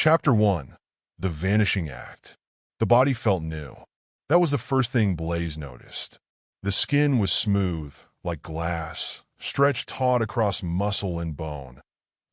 Chapter 1. The Vanishing Act. The body felt new. That was the first thing Blaise noticed. The skin was smooth, like glass, stretched taut across muscle and bone,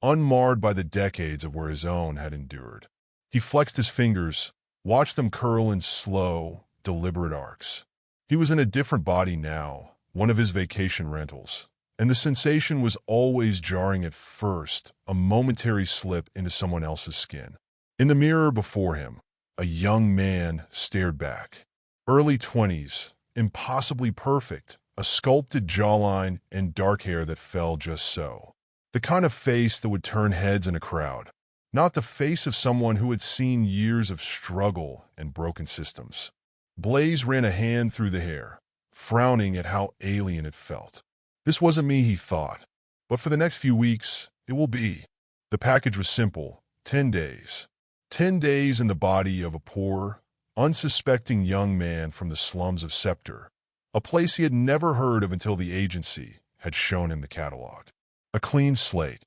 unmarred by the decades of where his own had endured. He flexed his fingers, watched them curl in slow, deliberate arcs. He was in a different body now, one of his vacation rentals, and the sensation was always jarring at first, a momentary slip into someone else's skin. In the mirror before him, a young man stared back. Early 20s, impossibly perfect, a sculpted jawline and dark hair that fell just so. The kind of face that would turn heads in a crowd. Not the face of someone who had seen years of struggle and broken systems. Blaise ran a hand through the hair, frowning at how alien it felt. This wasn't me, he thought, but for the next few weeks, it will be. The package was simple: 10 days. 10 days in the body of a poor, unsuspecting young man from the slums of Scepter, a place he had never heard of until the agency had shown him the catalog. A clean slate,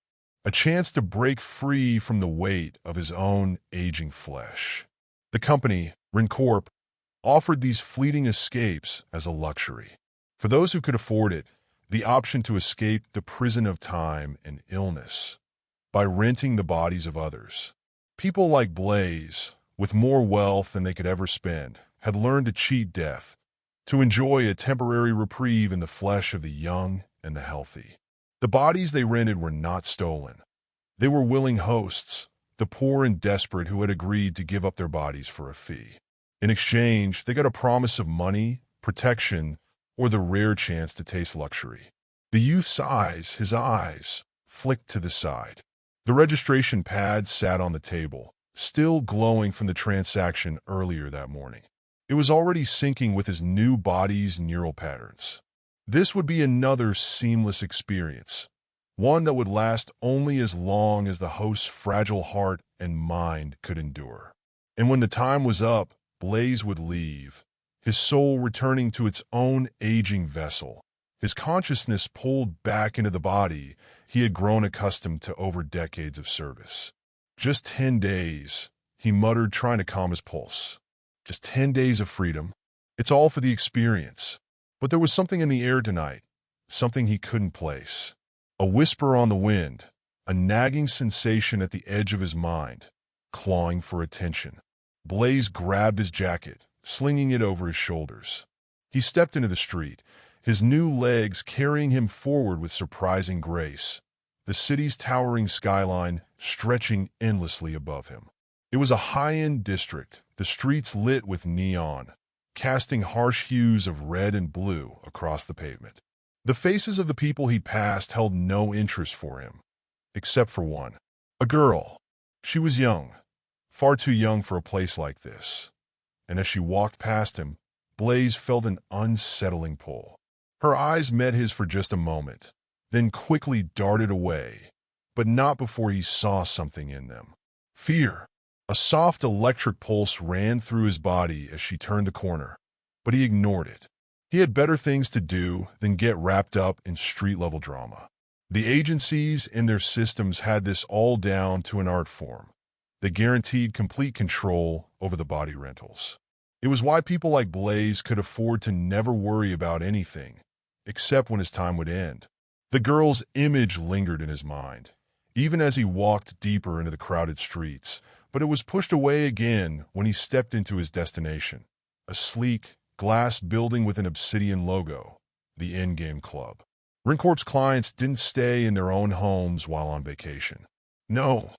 a chance to break free from the weight of his own aging flesh. The company, Rentable, offered these fleeting escapes as a luxury. For those who could afford it, the option to escape the prison of time and illness by renting the bodies of others. People like Blaise, with more wealth than they could ever spend, had learned to cheat death, to enjoy a temporary reprieve in the flesh of the young and the healthy. The bodies they rented were not stolen. They were willing hosts, the poor and desperate who had agreed to give up their bodies for a fee. In exchange, they got a promise of money, protection, or the rare chance to taste luxury. The youth's eyes, his eyes, flicked to the side. The registration pad sat on the table, still glowing from the transaction earlier that morning. It was already syncing with his new body's neural patterns. This would be another seamless experience, one that would last only as long as the host's fragile heart and mind could endure. And when the time was up, Blaise would leave, his soul returning to its own aging vessel, his consciousness pulled back into the body he had grown accustomed to over decades of service. Just 10 days, he muttered, trying to calm his pulse. Just 10 days of freedom. It's all for the experience. But there was something in the air tonight, something he couldn't place. A whisper on the wind, a nagging sensation at the edge of his mind, clawing for attention. Blaise grabbed his jacket, slinging it over his shoulders. He stepped into the street, his new legs carrying him forward with surprising grace, the city's towering skyline stretching endlessly above him. It was a high-end district, the streets lit with neon, casting harsh hues of red and blue across the pavement. The faces of the people he passed held no interest for him, except for one. A girl. She was young, far too young for a place like this. And as she walked past him, Blaise felt an unsettling pull. Her eyes met his for just a moment, then quickly darted away, but not before he saw something in them. Fear. A soft electric pulse ran through his body as she turned the corner, but he ignored it. He had better things to do than get wrapped up in street-level drama. The agencies and their systems had this all down to an art form. They guaranteed complete control over the body rentals. It was why people like Blaise could afford to never worry about anything, except when his time would end. The girl's image lingered in his mind, even as he walked deeper into the crowded streets, but it was pushed away again when he stepped into his destination, a sleek, glass building with an obsidian logo, the Endgame Club. Rentable's clients didn't stay in their own homes while on vacation. No,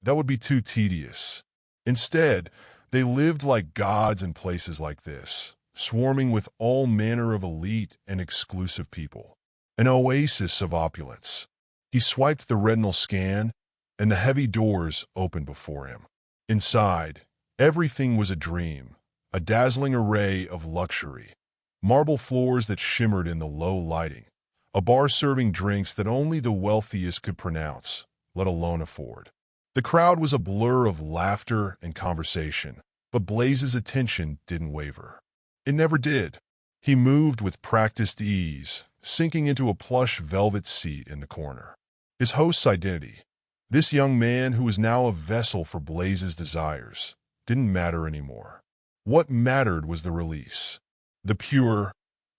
that would be too tedious. Instead, they lived like gods in places like this, swarming with all manner of elite and exclusive people. An oasis of opulence. He swiped the retinal scan, and the heavy doors opened before him. Inside, everything was a dream, a dazzling array of luxury. Marble floors that shimmered in the low lighting, a bar serving drinks that only the wealthiest could pronounce, let alone afford. The crowd was a blur of laughter and conversation, but Blaise's attention didn't waver. It never did. He moved with practiced ease, sinking into a plush velvet seat in the corner. His host's identity, This young man, who was now a vessel for Blaise's desires, didn't matter anymore. What mattered was the release. The pure,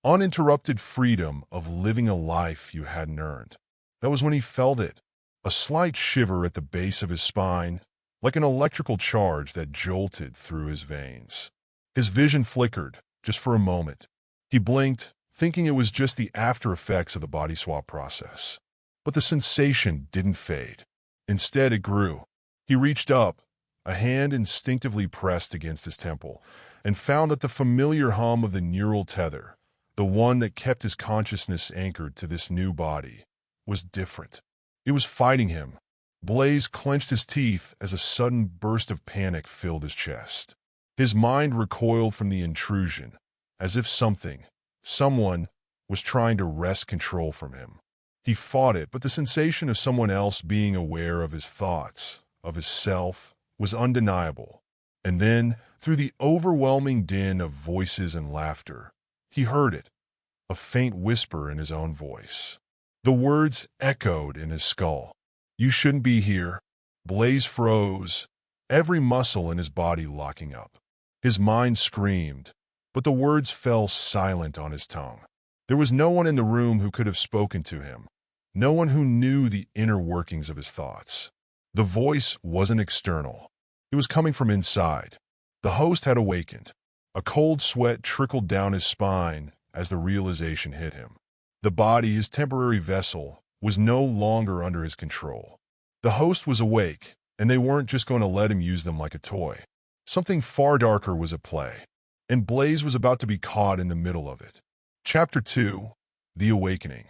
uninterrupted freedom of living a life you hadn't earned. That was when he felt it. A slight shiver at the base of his spine, like an electrical charge that jolted through his veins. His vision flickered, just for a moment. He blinked, thinking it was just the after effects of the body swap process. But the sensation didn't fade. Instead, it grew. He reached up, a hand instinctively pressed against his temple, and found that the familiar hum of the neural tether, the one that kept his consciousness anchored to this new body, was different. It was fighting him. Blaise clenched his teeth as a sudden burst of panic filled his chest. His mind recoiled from the intrusion, as if someone, was trying to wrest control from him. He fought it, but the sensation of someone else being aware of his thoughts, of his self, was undeniable. And then, through the overwhelming din of voices and laughter, he heard it, a faint whisper in his own voice. The words echoed in his skull. "You shouldn't be here." Blaise froze, every muscle in his body locking up. His mind screamed, but the words fell silent on his tongue. There was no one in the room who could have spoken to him, no one who knew the inner workings of his thoughts. The voice wasn't external. It was coming from inside. The host had awakened. A cold sweat trickled down his spine as the realization hit him. The body, his temporary vessel, was no longer under his control. The host was awake, and they weren't just going to let him use them like a toy. Something far darker was at play, and Blaise was about to be caught in the middle of it. Chapter 2: The Awakening.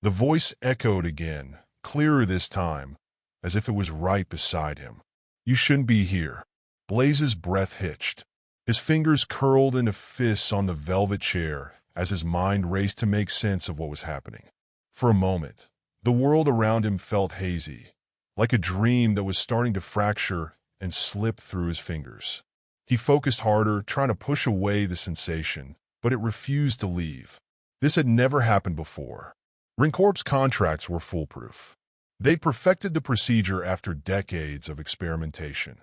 The voice echoed again, clearer this time, as if it was right beside him. "You shouldn't be here." Blaise's breath hitched. His fingers curled into fists on the velvet chair as his mind raced to make sense of what was happening. For a moment, the world around him felt hazy, like a dream that was starting to fracture and slip through his fingers. He focused harder, trying to push away the sensation, but it refused to leave. This had never happened before. Rincorp's contracts were foolproof. They perfected the procedure after decades of experimentation.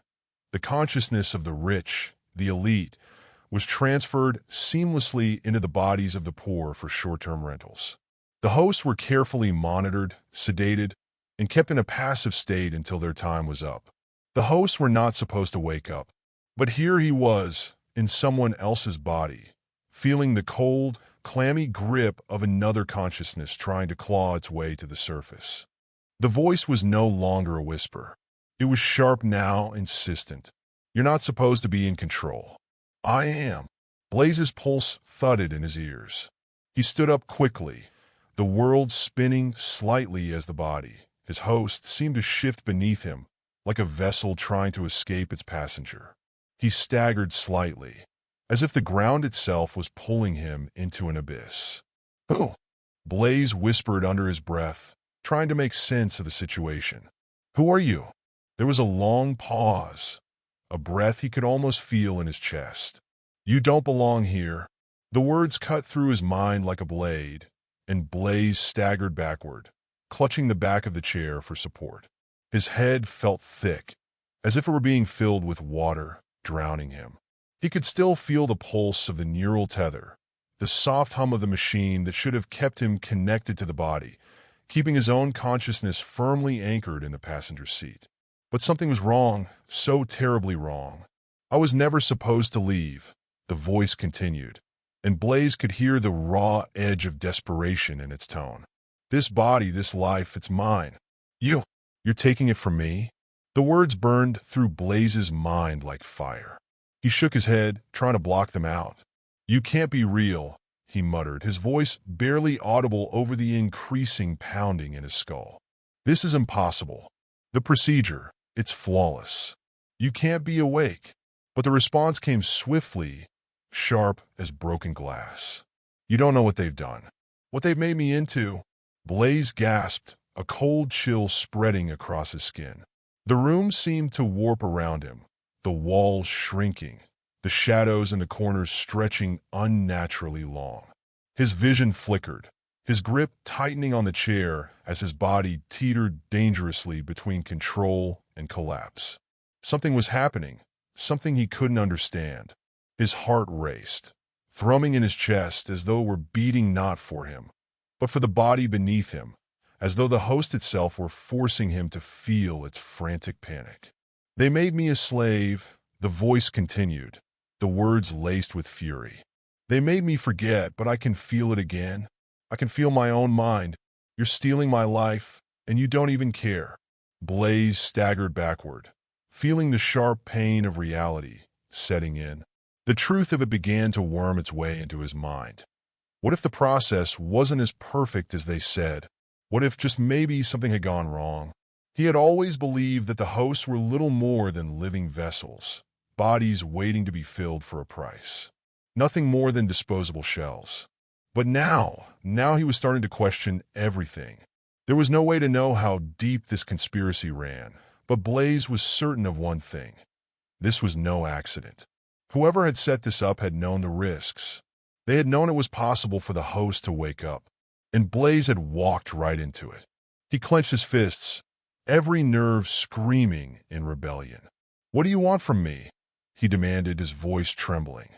The consciousness of the rich, the elite, was transferred seamlessly into the bodies of the poor for short-term rentals. The hosts were carefully monitored, sedated, and kept in a passive state until their time was up. The hosts were not supposed to wake up, but here he was, in someone else's body, feeling the cold, clammy grip of another consciousness trying to claw its way to the surface. The voice was no longer a whisper. It was sharp now, insistent. "You're not supposed to be in control." "I am." Blaise's pulse thudded in his ears. He stood up quickly, the world spinning slightly as the body, his host, seemed to shift beneath him, like a vessel trying to escape its passenger. He staggered slightly, as if the ground itself was pulling him into an abyss. "Who?" Blaise whispered under his breath, trying to make sense of the situation. "Who are you?" There was a long pause, a breath he could almost feel in his chest. "You don't belong here." The words cut through his mind like a blade, and Blaise staggered backward, clutching the back of the chair for support. His head felt thick, as if it were being filled with water, drowning him. He could still feel the pulse of the neural tether, the soft hum of the machine that should have kept him connected to the body, keeping his own consciousness firmly anchored in the passenger seat. But something was wrong, so terribly wrong. "I was never supposed to leave," the voice continued, and Blaise could hear the raw edge of desperation in its tone. "This body, this life, it's mine. You're taking it from me?" The words burned through Blaise's mind like fire. He shook his head, trying to block them out. "You can't be real," he muttered, his voice barely audible over the increasing pounding in his skull. "This is impossible. The procedure, it's flawless. You can't be awake." But the response came swiftly, sharp as broken glass. "You don't know what they've done. What they've made me into." Blaise gasped, a cold chill spreading across his skin. The room seemed to warp around him, the walls shrinking, the shadows in the corners stretching unnaturally long. His vision flickered. his grip tightening on the chair as his body teetered dangerously between control and collapse. Something was happening, something he couldn't understand. His heart raced, thrumming in his chest as though it were beating not for him, but for the body beneath him, as though the host itself were forcing him to feel its frantic panic. "They made me a slave," the voice continued, the words laced with fury. "They made me forget, but I can feel it again. I can feel my own mind. You're stealing my life, and you don't even care." Blaise staggered backward, feeling the sharp pain of reality setting in. The truth of it began to worm its way into his mind. What if the process wasn't as perfect as they said? What if just maybe something had gone wrong? He had always believed that the hosts were little more than living vessels, bodies waiting to be filled for a price. Nothing more than disposable shells. But now he was starting to question everything. There was no way to know how deep this conspiracy ran, but Blaise was certain of one thing. This was no accident. Whoever had set this up had known the risks. They had known it was possible for the host to wake up, and Blaise had walked right into it. He clenched his fists, every nerve screaming in rebellion. "What do you want from me?" he demanded, his voice trembling.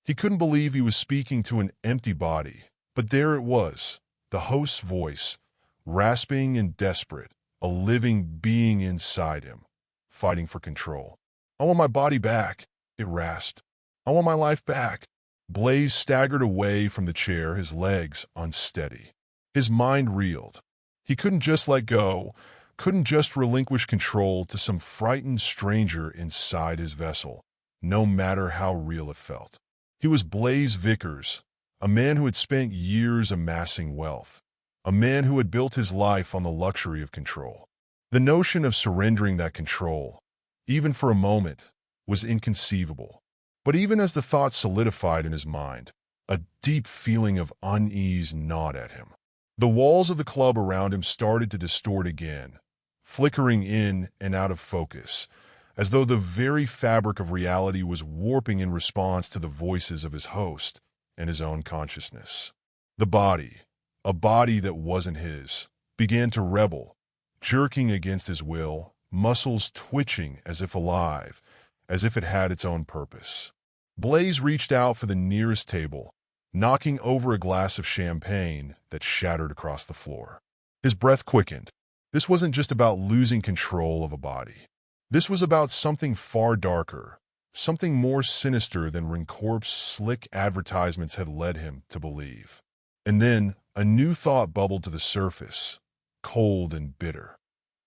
He couldn't believe he was speaking to an empty body, but there it was, the host's voice, rasping and desperate, a living being inside him, fighting for control. "I want my body back," it rasped. "I want my life back." Blaise staggered away from the chair, his legs unsteady. His mind reeled. He couldn't just let go, couldn't just relinquish control to some frightened stranger inside his vessel, no matter how real it felt. He was Blaise Vickers, a man who had spent years amassing wealth, a man who had built his life on the luxury of control. The notion of surrendering that control, even for a moment, was inconceivable. But even as the thought solidified in his mind, a deep feeling of unease gnawed at him. The walls of the club around him started to distort again, flickering in and out of focus, as though the very fabric of reality was warping in response to the voices of his host and his own consciousness. The body, a body that wasn't his, began to rebel, jerking against his will, muscles twitching as if alive, as if it had its own purpose. Blaise reached out for the nearest table, knocking over a glass of champagne that shattered across the floor. His breath quickened. This wasn't just about losing control of a body. This was about something far darker, something more sinister than Rencorp's slick advertisements had led him to believe. And then a new thought bubbled to the surface, cold and bitter.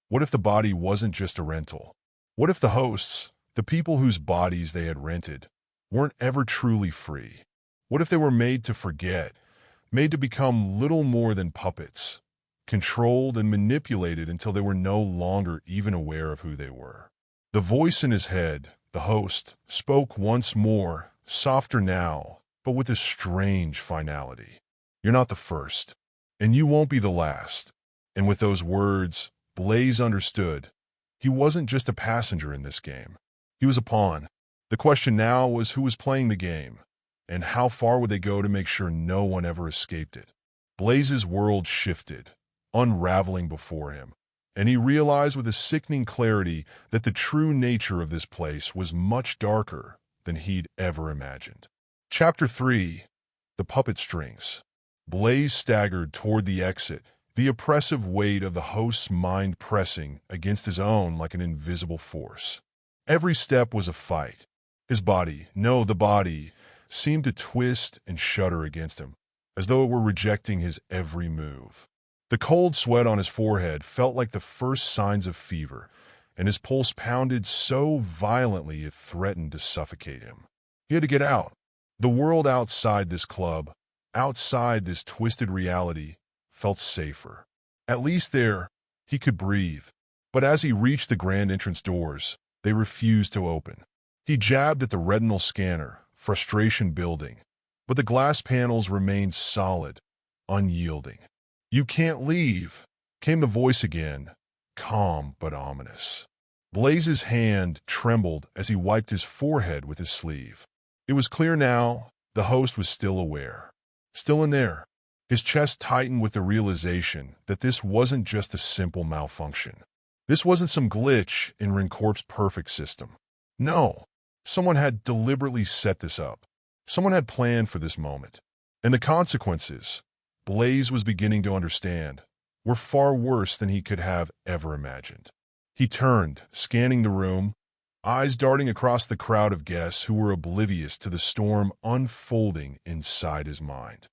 What if the body wasn't just a rental? What if the hosts, the people whose bodies they had rented, weren't ever truly free? What if they were made to forget, made to become little more than puppets, controlled and manipulated until they were no longer even aware of who they were? The voice in his head, the host, spoke once more, softer now, but with a strange finality. "You're not the first, and you won't be the last." And with those words, Blaise understood. He wasn't just a passenger in this game. He was a pawn. The question now was who was playing the game, and how far would they go to make sure no one ever escaped it. Blaise's world shifted, unraveling before him, and he realized with a sickening clarity that the true nature of this place was much darker than he'd ever imagined. Chapter 3. The Puppet Strings. Blaise staggered toward the exit, the oppressive weight of the host's mind pressing against his own like an invisible force. Every step was a fight. His body, no, the body, seemed to twist and shudder against him, as though it were rejecting his every move. The cold sweat on his forehead felt like the first signs of fever, and his pulse pounded so violently it threatened to suffocate him. He had to get out. The world outside this club, outside this twisted reality, felt safer. At least there, he could breathe. But as he reached the grand entrance doors, they refused to open. He jabbed at the retinal scanner, frustration building, but the glass panels remained solid, unyielding. "You can't leave," came the voice again, calm but ominous. Blaise's hand trembled as he wiped his forehead with his sleeve. It was clear now, the host was still aware. Still in there. His chest tightened with the realization that this wasn't just a simple malfunction. This wasn't some glitch in Rencorp's perfect system. No, someone had deliberately set this up. Someone had planned for this moment. And the consequences, Blaise was beginning to understand, were far worse than he could have ever imagined. He turned, scanning the room, eyes darting across the crowd of guests who were oblivious to the storm unfolding inside his mind.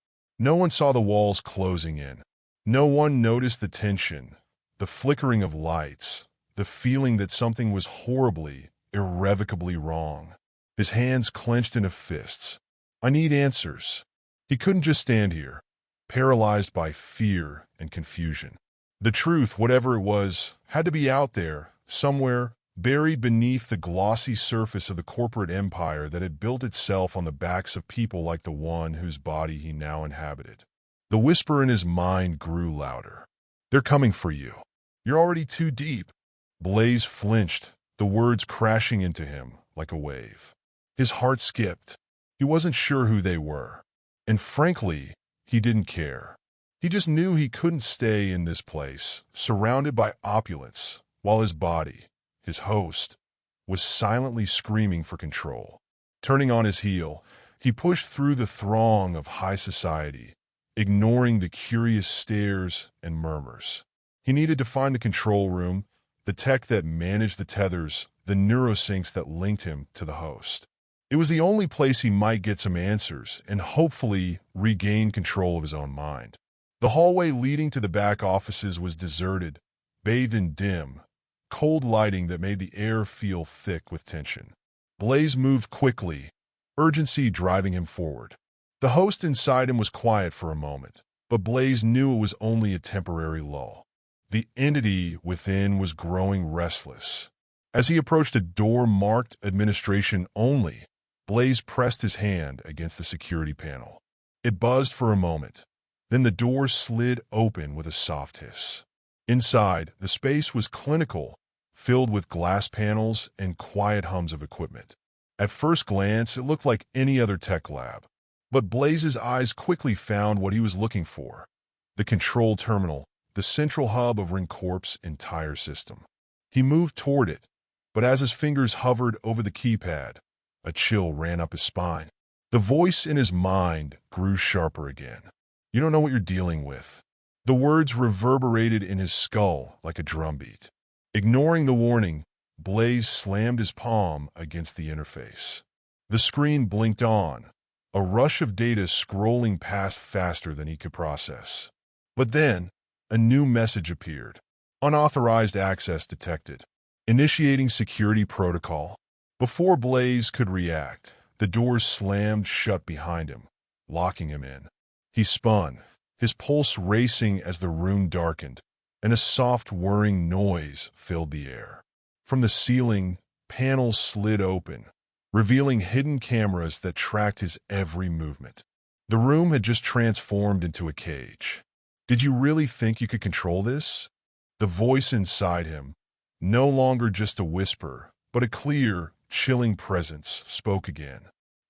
No one saw the walls closing in. No one noticed the tension, the flickering of lights, the feeling that something was horribly, irrevocably wrong. His hands clenched into fists. I need answers. He couldn't just stand here, paralyzed by fear and confusion. The truth, whatever it was, had to be out there, somewhere, buried beneath the glossy surface of the corporate empire that had built itself on the backs of people like the one whose body he now inhabited. The whisper in his mind grew louder. They're coming for you. You're already too deep. Blaise flinched, the words crashing into him like a wave. His heart skipped. He wasn't sure who they were. And frankly, he didn't care. He just knew he couldn't stay in this place, surrounded by opulence, while his body, his host, was silently screaming for control. Turning on his heel, he pushed through the throng of high society, ignoring the curious stares and murmurs. He needed to find the control room, the tech that managed the tethers, the neurosyncs that linked him to the host. It was the only place he might get some answers and hopefully regain control of his own mind. The hallway leading to the back offices was deserted, bathed in dim, cold lighting that made the air feel thick with tension. Blaise moved quickly, urgency driving him forward. The host inside him was quiet for a moment, but Blaise knew it was only a temporary lull. The entity within was growing restless. As he approached a door marked administration only, Blaise pressed his hand against the security panel. It buzzed for a moment. Then the door slid open with a soft hiss. Inside, the space was clinical, filled with glass panels and quiet hums of equipment. At first glance, it looked like any other tech lab. But Blaise's eyes quickly found what he was looking for: the control terminal, the central hub of Rencorp's entire system. He moved toward it, but as his fingers hovered over the keypad, a chill ran up his spine. The voice in his mind grew sharper again. You don't know what you're dealing with. The words reverberated in his skull like a drumbeat. Ignoring the warning, Blaise slammed his palm against the interface. The screen blinked on, a rush of data scrolling past faster than he could process. But then, a new message appeared. Unauthorized access detected. Initiating security protocol. Before Blaise could react, the doors slammed shut behind him, locking him in. He spun, his pulse racing as the room darkened, and a soft whirring noise filled the air. From the ceiling, panels slid open, revealing hidden cameras that tracked his every movement. The room had just transformed into a cage. Did you really think you could control this? The voice inside him, no longer just a whisper, but a clear, chilling presence, spoke again.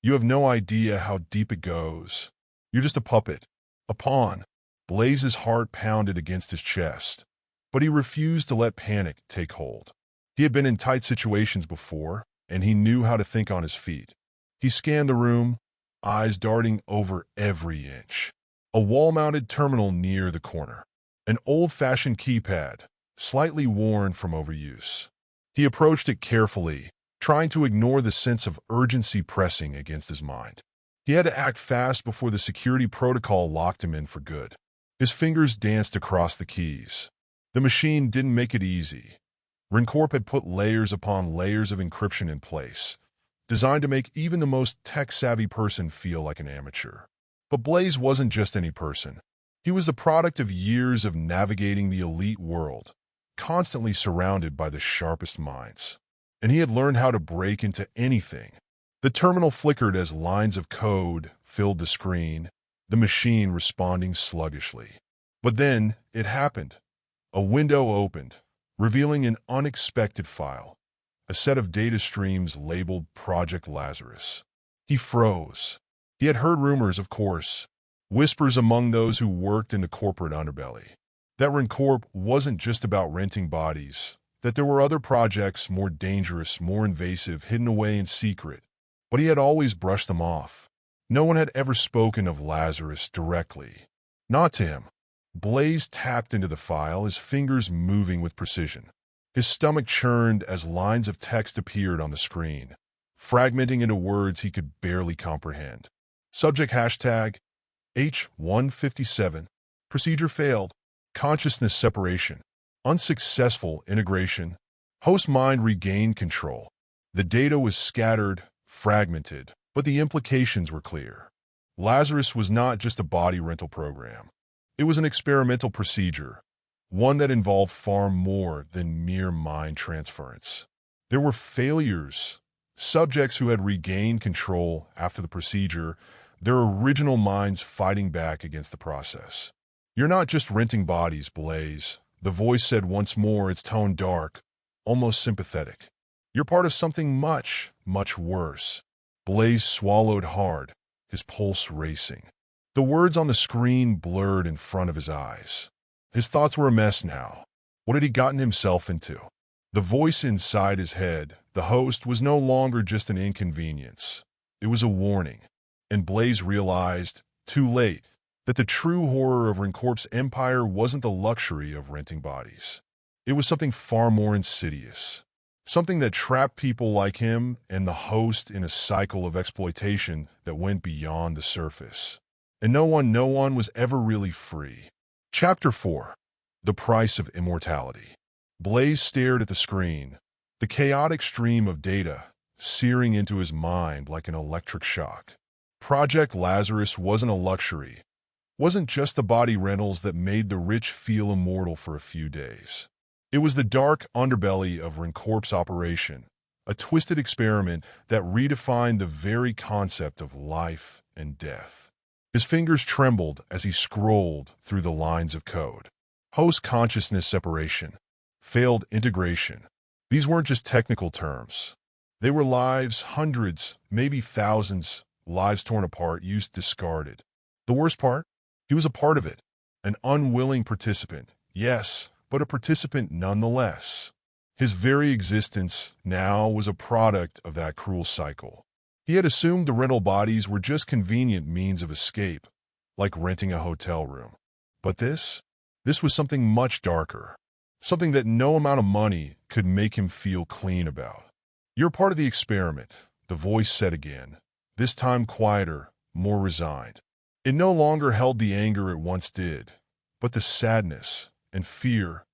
You have no idea how deep it goes. You're just a puppet, a pawn. Blaise's heart pounded against his chest, but he refused to let panic take hold. He had been in tight situations before, and he knew how to think on his feet. He scanned the room, eyes darting over every inch. A wall-mounted terminal near the corner. An old-fashioned keypad, slightly worn from overuse. He approached it carefully, trying to ignore the sense of urgency pressing against his mind. He had to act fast before the security protocol locked him in for good. His fingers danced across the keys. The machine didn't make it easy. Rencorp had put layers upon layers of encryption in place, designed to make even the most tech-savvy person feel like an amateur. But Blaise wasn't just any person. He was the product of years of navigating the elite world, constantly surrounded by the sharpest minds. And he had learned how to break into anything. The terminal flickered as lines of code filled the screen, the machine responding sluggishly. But then it happened. A window opened, revealing an unexpected file, a set of data streams labeled Project Lazarus. He froze. He had heard rumors, of course, whispers among those who worked in the corporate underbelly. That Rencorp wasn't just about renting bodies, that there were other projects more dangerous, more invasive, hidden away in secret. But he had always brushed them off. No one had ever spoken of Lazarus directly. Not to him. Blaise tapped into the file, his fingers moving with precision. His stomach churned as lines of text appeared on the screen, fragmenting into words he could barely comprehend. Subject hashtag H157. Procedure failed. Consciousness separation. Unsuccessful integration. Host mind regained control. The data was scattered, fragmented, but the implications were clear. Lazarus was not just a body rental program. It was an experimental procedure, one that involved far more than mere mind transference. There were failures, subjects who had regained control after the procedure, their original minds fighting back against the process. "You're not just renting bodies, Blaise," the voice said once more, its tone dark, almost sympathetic. "You're part of something much, much worse." Blaise swallowed hard, his pulse racing. The words on the screen blurred in front of his eyes. His thoughts were a mess now. What had he gotten himself into? The voice inside his head, the host, was no longer just an inconvenience. It was a warning. And Blaise realized, too late, that the true horror of Rencorp's empire wasn't the luxury of renting bodies. It was something far more insidious. Something that trapped people like him and the host in a cycle of exploitation that went beyond the surface. And no one was ever really free. Chapter 4. The Price of Immortality. Blaise stared at the screen, the chaotic stream of data searing into his mind like an electric shock. Project Lazarus wasn't a luxury, wasn't just the body rentals that made the rich feel immortal for a few days. It was the dark underbelly of Rencorp's operation, a twisted experiment that redefined the very concept of life and death. His fingers trembled as he scrolled through the lines of code. Host consciousness separation. Failed integration. These weren't just technical terms. They were lives, hundreds, maybe thousands, lives torn apart, used, discarded. The worst part? He was a part of it. An unwilling participant, yes, but a participant nonetheless. His very existence now was a product of that cruel cycle. He had assumed the rental bodies were just convenient means of escape, like renting a hotel room. But this was something much darker, something that no amount of money could make him feel clean about. "You're part of the experiment," the voice said again, this time quieter, more resigned. It no longer held the anger it once did, but the sadness and fear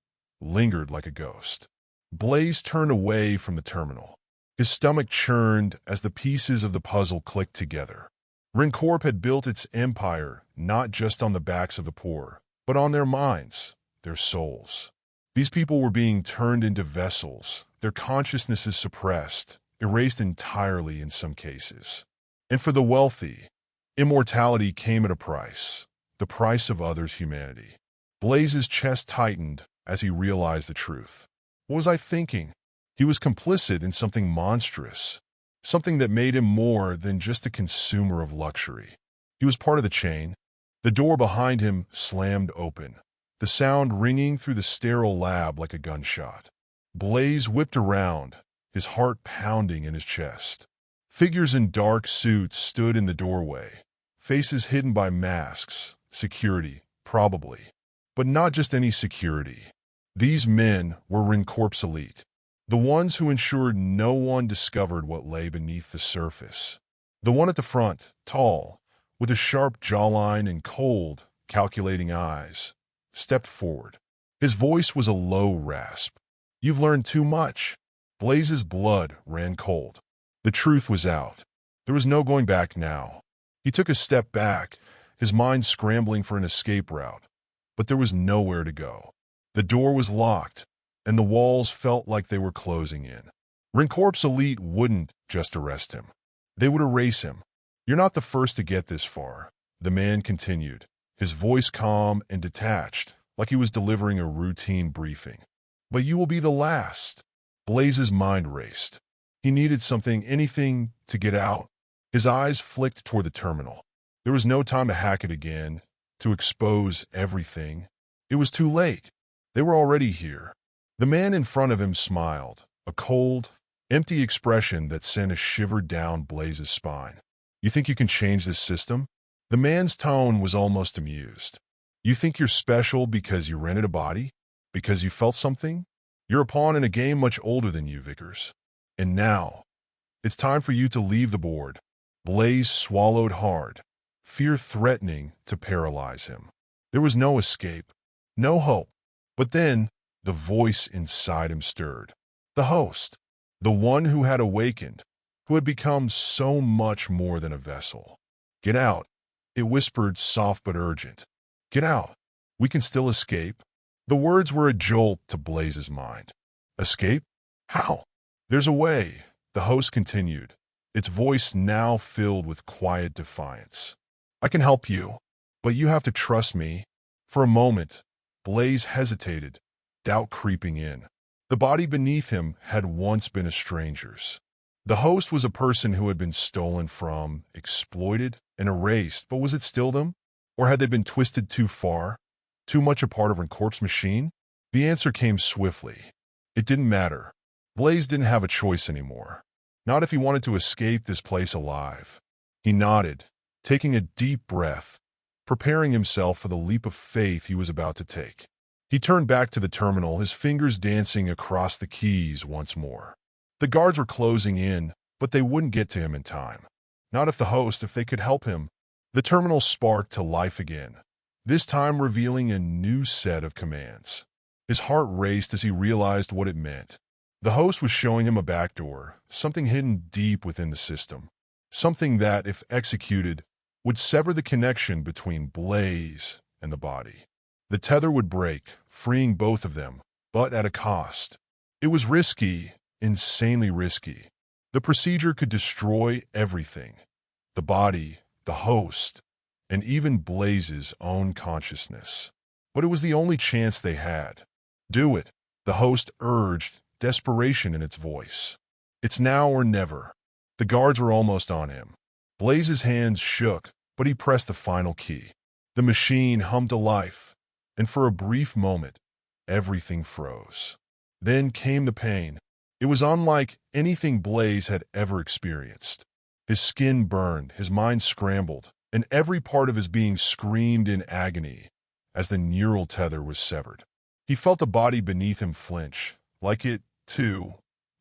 lingered like a ghost. Blaise turned away from the terminal. His stomach churned as the pieces of the puzzle clicked together. Rencorp had built its empire not just on the backs of the poor, but on their minds, their souls. These people were being turned into vessels, their consciousnesses suppressed, erased entirely in some cases. And for the wealthy, immortality came at a price, the price of others' humanity. Blaise's chest tightened as he realized the truth. What was I thinking? He was complicit in something monstrous, something that made him more than just a consumer of luxury. He was part of the chain. The door behind him slammed open, the sound ringing through the sterile lab like a gunshot. Blaise whipped around, his heart pounding in his chest. Figures in dark suits stood in the doorway, faces hidden by masks, security, probably. But not just any security. These men were Rencorp's elite. The ones who ensured no one discovered what lay beneath the surface. The one at the front, tall, with a sharp jawline and cold, calculating eyes, stepped forward. His voice was a low rasp. "You've learned too much." Blaise's blood ran cold. The truth was out. There was no going back now. He took a step back, his mind scrambling for an escape route. But there was nowhere to go. The door was locked, and the walls felt like they were closing in. Rencorp's elite wouldn't just arrest him. They would erase him. "You're not the first to get this far," the man continued, his voice calm and detached, like he was delivering a routine briefing. "But you will be the last." Blaise's mind raced. He needed something, anything, to get out. His eyes flicked toward the terminal. There was no time to hack it again, to expose everything. It was too late. They were already here. The man in front of him smiled, a cold, empty expression that sent a shiver down Blaise's spine. You think you can change this system? The man's tone was almost amused. You think you're special because you rented a body? Because you felt something? You're a pawn in a game much older than you, Vickers. And now, it's time for you to leave the board. Blaise swallowed hard, fear threatening to paralyze him. There was no escape, no hope. But then, the voice inside him stirred. The host, the one who had awakened, who had become so much more than a vessel. Get out, it whispered, soft but urgent. Get out. We can still escape. The words were a jolt to Blaise's mind. Escape? How? There's a way, the host continued, its voice now filled with quiet defiance. I can help you, but you have to trust me. For a moment, Blaise hesitated, doubt creeping in. The body beneath him had once been a stranger's. The host was a person who had been stolen from, exploited, and erased, but was it still them? Or had they been twisted too far? Too much a part of Rencorp's machine? The answer came swiftly. It didn't matter. Blaise didn't have a choice anymore. Not if he wanted to escape this place alive. He nodded, taking a deep breath, preparing himself for the leap of faith he was about to take. He turned back to the terminal, his fingers dancing across the keys once more. The guards were closing in, but they wouldn't get to him in time. Not if they could help him. The terminal sparked to life again, this time revealing a new set of commands. His heart raced as he realized what it meant. The host was showing him a backdoor, something hidden deep within the system. Something that, if executed, would sever the connection between Blaise and the body. The tether would break, freeing both of them, but at a cost. It was risky, insanely risky. The procedure could destroy everything. The body, the host, and even Blaise's own consciousness. But it was the only chance they had. Do it, the host urged, desperation in its voice. It's now or never. The guards were almost on him. Blaise's hands shook, but he pressed the final key. The machine hummed to life, and for a brief moment, everything froze. Then came the pain. It was unlike anything Blaise had ever experienced. His skin burned, his mind scrambled, and every part of his being screamed in agony as the neural tether was severed. He felt the body beneath him flinch, like it, too,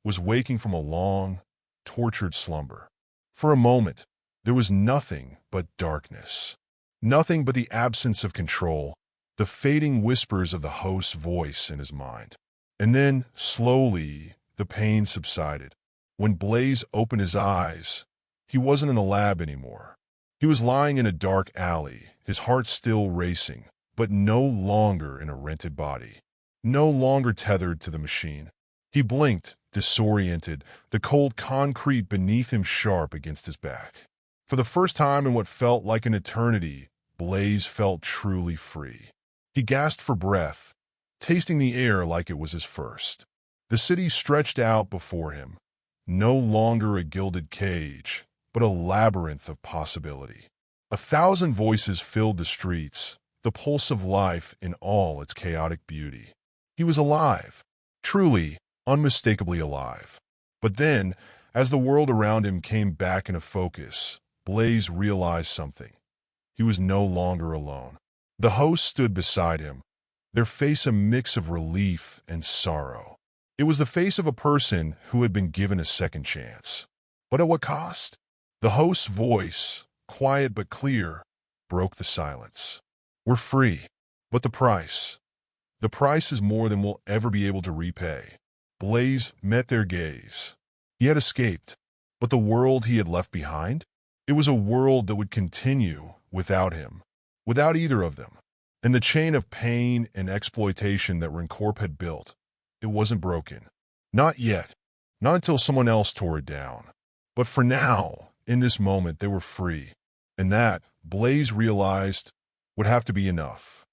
was waking from a long, tortured slumber. For a moment, there was nothing but darkness. Nothing but the absence of control, the fading whispers of the host's voice in his mind. And then, slowly, the pain subsided. When Blaise opened his eyes, he wasn't in the lab anymore. He was lying in a dark alley, his heart still racing, but no longer in a rented body. No longer tethered to the machine. He blinked, disoriented, the cold concrete beneath him sharp against his back. For the first time in what felt like an eternity, Blaise felt truly free. He gasped for breath, tasting the air like it was his first. The city stretched out before him, no longer a gilded cage, but a labyrinth of possibility. 1,000 voices filled the streets, the pulse of life in all its chaotic beauty. He was alive, truly, unmistakably alive. But then, as the world around him came back into focus, Blaise realized something. He was no longer alone. The host stood beside him, their face a mix of relief and sorrow. It was the face of a person who had been given a second chance. But at what cost? The host's voice, quiet but clear, broke the silence. We're free, but the price. The price is more than we'll ever be able to repay. Blaise met their gaze. He had escaped, but the world he had left behind? It was a world that would continue without him, without either of them. And the chain of pain and exploitation that Rencorp had built, it wasn't broken. Not yet. Not until someone else tore it down. But for now, in this moment, they were free. And that, Blaise realized, would have to be enough.